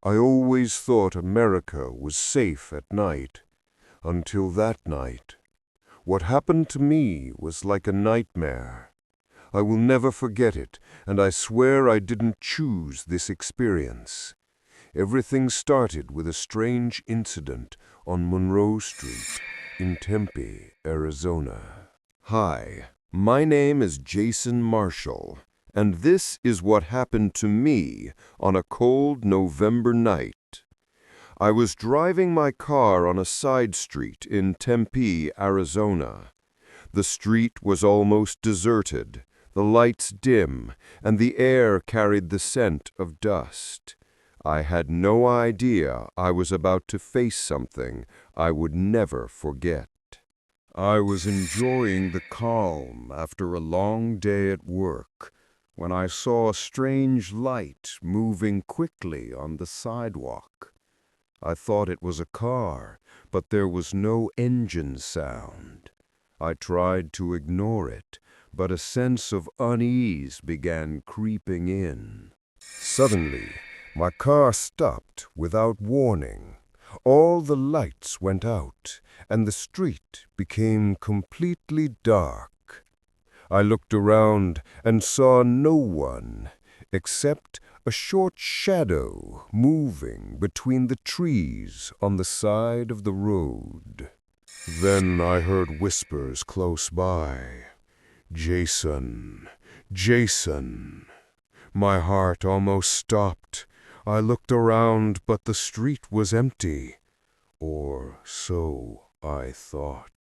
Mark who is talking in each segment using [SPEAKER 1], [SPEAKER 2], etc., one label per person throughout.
[SPEAKER 1] I always thought America was safe at night, until that night. What happened to me was like a nightmare. I will never forget it, and I swear I didn't choose this experience. Everything started with a strange incident on Monroe Street in Tempe, Arizona. Hi, my name is Jason Marshall, and this is what happened to me on a cold November night. I was driving my car on a side street in Tempe, Arizona. The street was almost deserted, the lights dim, and the air carried the scent of dust. I had no idea I was about to face something I would never forget. I was enjoying the calm after a long day at work when I saw a strange light moving quickly on the sidewalk. I thought it was a car, but there was no engine sound. I tried to ignore it, but a sense of unease began creeping in. Suddenly, my car stopped without warning. All the lights went out, and the street became completely dark. I looked around and saw no one, except a short shadow moving between the trees on the side of the road. Then I heard whispers close by. "Jason, Jason." My heart almost stopped. I looked around, but the street was empty. Or so I thought.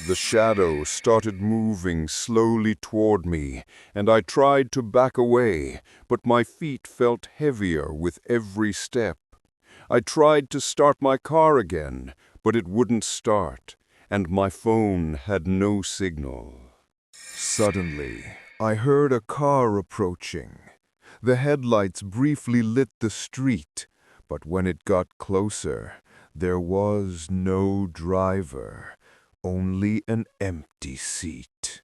[SPEAKER 1] The shadow started moving slowly toward me, and I tried to back away, but my feet felt heavier with every step. I tried to start my car again, but it wouldn't start, and my phone had no signal. Suddenly, I heard a car approaching. The headlights briefly lit the street, but when it got closer, there was no driver. Only an empty seat.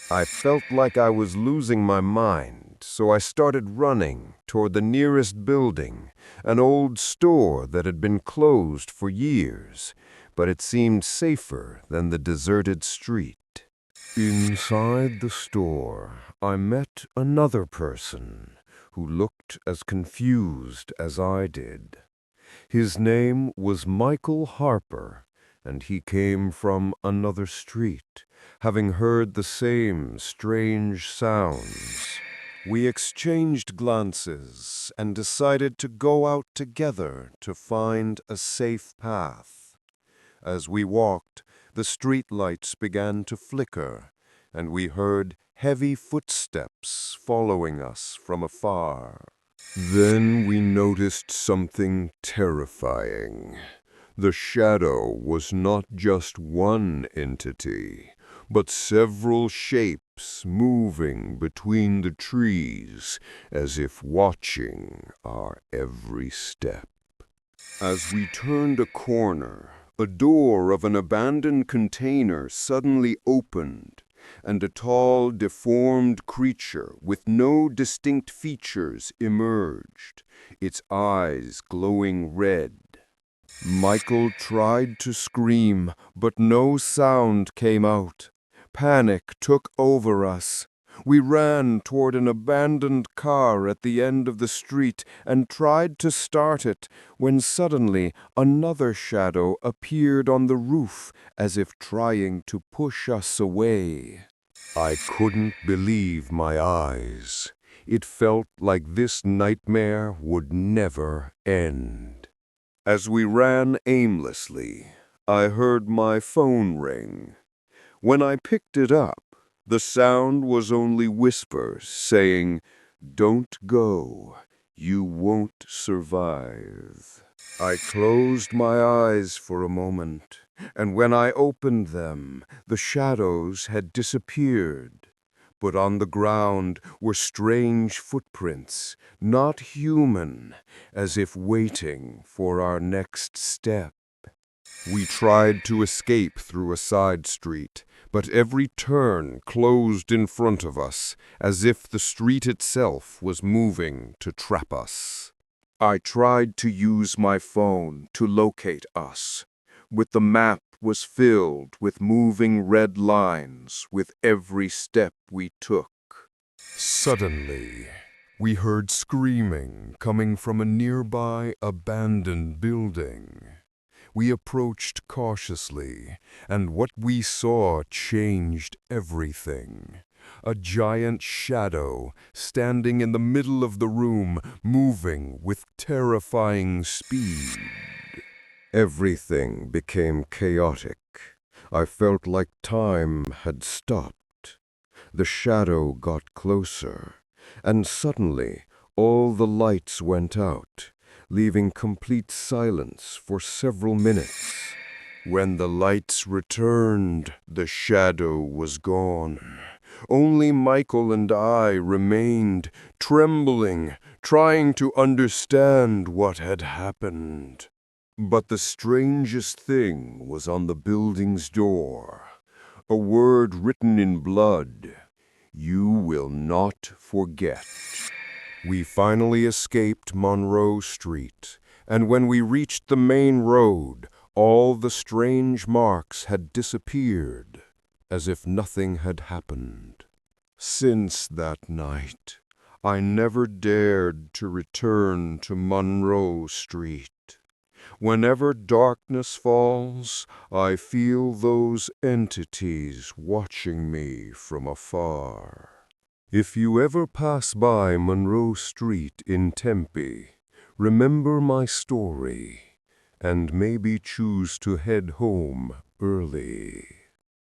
[SPEAKER 1] I felt like I was losing my mind, so I started running toward the nearest building, an old store that had been closed for years, but it seemed safer than the deserted street. Inside the store, I met another person who looked as confused as I did. His name was Michael Harper, and he came from another street, having heard the same strange sounds. We exchanged glances and decided to go out together to find a safe path. As we walked, the street lights began to flicker, and we heard heavy footsteps following us from afar. Then we noticed something terrifying. The shadow was not just one entity, but several shapes moving between the trees, as if watching our every step. As we turned a corner, a door of an abandoned container suddenly opened, and a tall, deformed creature with no distinct features emerged, its eyes glowing red. Michael tried to scream, but no sound came out. Panic took over us. We ran toward an abandoned car at the end of the street and tried to start it, when suddenly another shadow appeared on the roof, as if trying to push us away. I couldn't believe my eyes. It felt like this nightmare would never end. As we ran aimlessly, I heard my phone ring. When I picked it up, the sound was only whispers saying, "Don't go, you won't survive." I closed my eyes for a moment, and when I opened them, the shadows had disappeared. But on the ground were strange footprints, not human, as if waiting for our next step. We tried to escape through a side street, but every turn closed in front of us, as if the street itself was moving to trap us.
[SPEAKER 2] I tried to use my phone to locate us, but the map was filled with moving red lines with every step we took.
[SPEAKER 1] Suddenly, we heard screaming coming from a nearby abandoned building. We approached cautiously, and what we saw changed everything. A giant shadow standing in the middle of the room, moving with terrifying speed. Everything became chaotic. I felt like time had stopped. The shadow got closer, and suddenly all the lights went out, leaving complete silence for several minutes. When the lights returned, the shadow was gone. Only Michael and I remained, trembling, trying to understand what had happened. But the strangest thing was on the building's door. A word written in blood: "You will not forget." We finally escaped Monroe Street, and when we reached the main road, all the strange marks had disappeared, as if nothing had happened. Since that night, I never dared to return to Monroe Street. Whenever darkness falls, I feel those entities watching me from afar. If you ever pass by Monroe Street in Tempe, remember my story, and maybe choose to head home early.